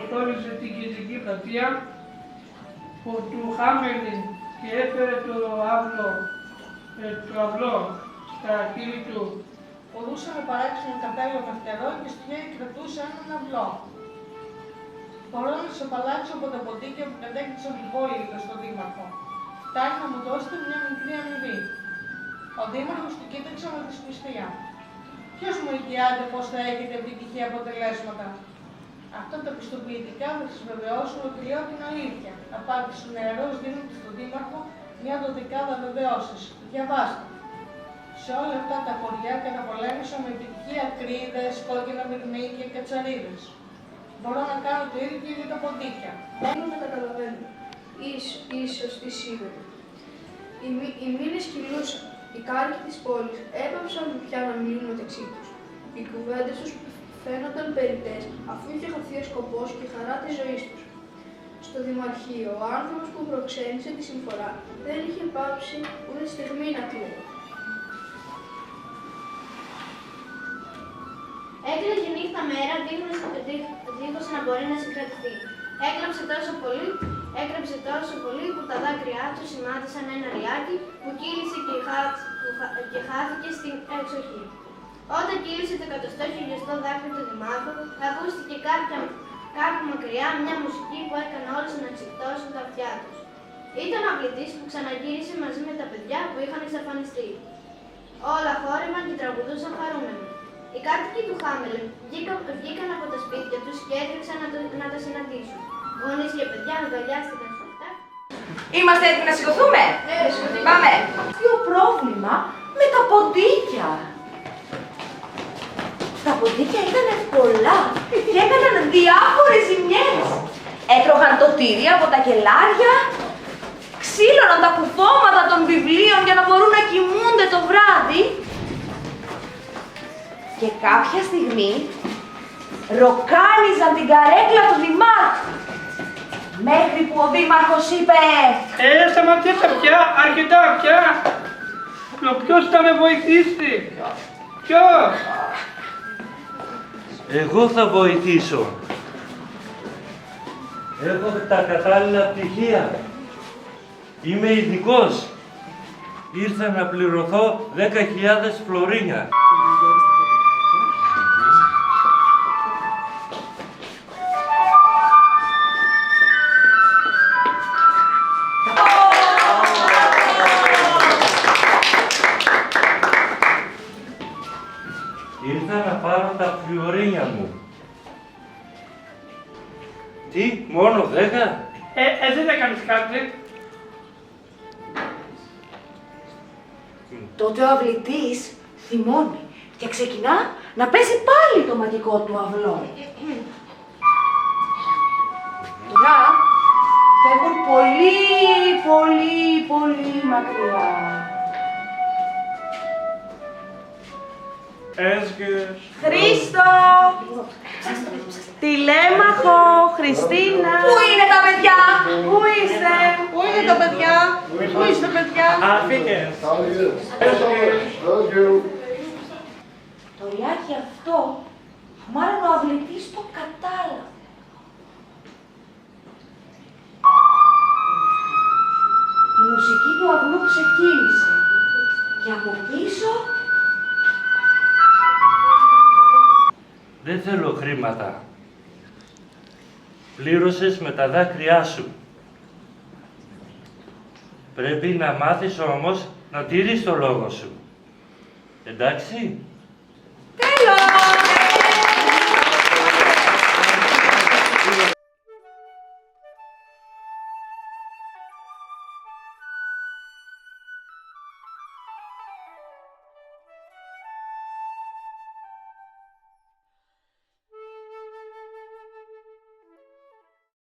στόλισε την κεντρική πλατεία, που του Χάμελιν και έφερε το αυλό στα χείλη του. Φορούσε με παράξενο καπέλο με φτερό και στο χέρι κρατούσε έναν αυλό. Φορώνε στο παλάτι από τα ποντίκια που κατέκτησαν την πόλη, είπε στον δήμαρχο. Φτάνει να μου δώσετε μια μικρή αμοιβή. Ο δήμαρχος του κοίταξε με δυσπιστία. Ποιος μου εγγυάται πως θα έχετε επιτυχή αποτελέσματα? Αυτά τα πιστοποιητικά θα σας βεβαιώσουν ότι λέω την αλήθεια, απάντησε ο νεαρός δίνοντας στον δήμαρχο μια δωδεκάδα βεβαιώσεις. Διαβάστε. Σε όλα αυτά τα χωριά καταπολέμησαν με επιτυχία ακρίδες, κόκκινα μυρμήγκια και κατσαρίδες. Μπορώ να κάνω το ίδιο και για τα ποντίκια. Μόνο να καταλαβαίνω. Ίσως τι σίγουρο. Οι μήνες κυλούσαν. Οι κάτοικοι της πόλης έπαψαν πια να μιλούν μεταξύ τους. Οι κουβέντες τους φαίνονταν περιττές, αφού είχε χαθεί ο σκοπός και η χαρά της ζωής τους. Στο δημαρχείο, ο άνθρωπος που προξένησε τη συμφορά δεν είχε πάψει ούτε στιγμή να κλαίει. Έκλαιγε νύχτα μέρα, δίχως να μπορεί να συγκρατηθεί. Έκρεψε τόσο πολύ που τα δάκρυά του σημάδισαν ένα ριάκι που κύλησε και χάθηκε στην εξοχή. Όταν κύλησε το 100χιλιοστό δάκρυ του Δημάρχου, ακούστηκε κάπου μακριά μια μουσική που έκανε όλους να ξυπτώσουν τα αυτιά τους. Ήταν ο αυλητής που ξαναγύρισε μαζί με τα παιδιά που είχαν εξαφανιστεί. Όλα χόρευαν και τραγουδούσαν χαρούμενοι. Οι κάτοικοι του Χάμελιν βγήκαν από τα σπίτια τους και έτρεξαν να τα συναντήσουν. Γονείς και παιδιά αγκαλιάστηκαν σφιχτά. Είμαστε έτοιμοι να σηκωθούμε! Πάμε! Ποιο πρόβλημα με τα ποντίκια! Τα ποντίκια ήταν πολλά και έκαναν διάφορες ζημιές. Έτρωγαν το τυρί από τα κελάρια, ξύλωναν τα κουφώματα των βιβλίων για να μπορούν να κοιμούνται το βράδυ. Και κάποια στιγμή ροκάνιζαν την καρέκλα του Δημάρχου. Μέχρι που ο Δήμαρχος είπε Σταματήστε πια, αρκετά πια. Ποιος θα με βοηθήσει? Ποιος? Εγώ θα βοηθήσω. Έχω τα κατάλληλα πτυχία. Είμαι ειδικός. Ήρθα να πληρωθώ 10.000 φλωρίνια. Ήρθα να πάρω τα φλωρίνια μου. Τι, μόνο 10? Δεν έκανες κάτι. Τότε ο αυλητής θυμώνει και ξεκινά να παίζει πάλι το μαγικό του αυλό. Τώρα φεύγουν πολύ μακριά. Χρήστο! Τηλέμαχο! Χριστίνα! Πού είναι τα παιδιά? Πού είστε? Πού είναι τα παιδιά? Πού είστε παιδιά? Το ριάκι αυτό, μάλλον ο αυλητής το κατάλαβε. Η μουσική του αυλού ξεκίνησε και από πίσω... Δεν θέλω χρήματα. Πλήρωσες με τα δάκρυά σου. Πρέπει να μάθεις όμως να τηρείς το λόγο σου. Εντάξει?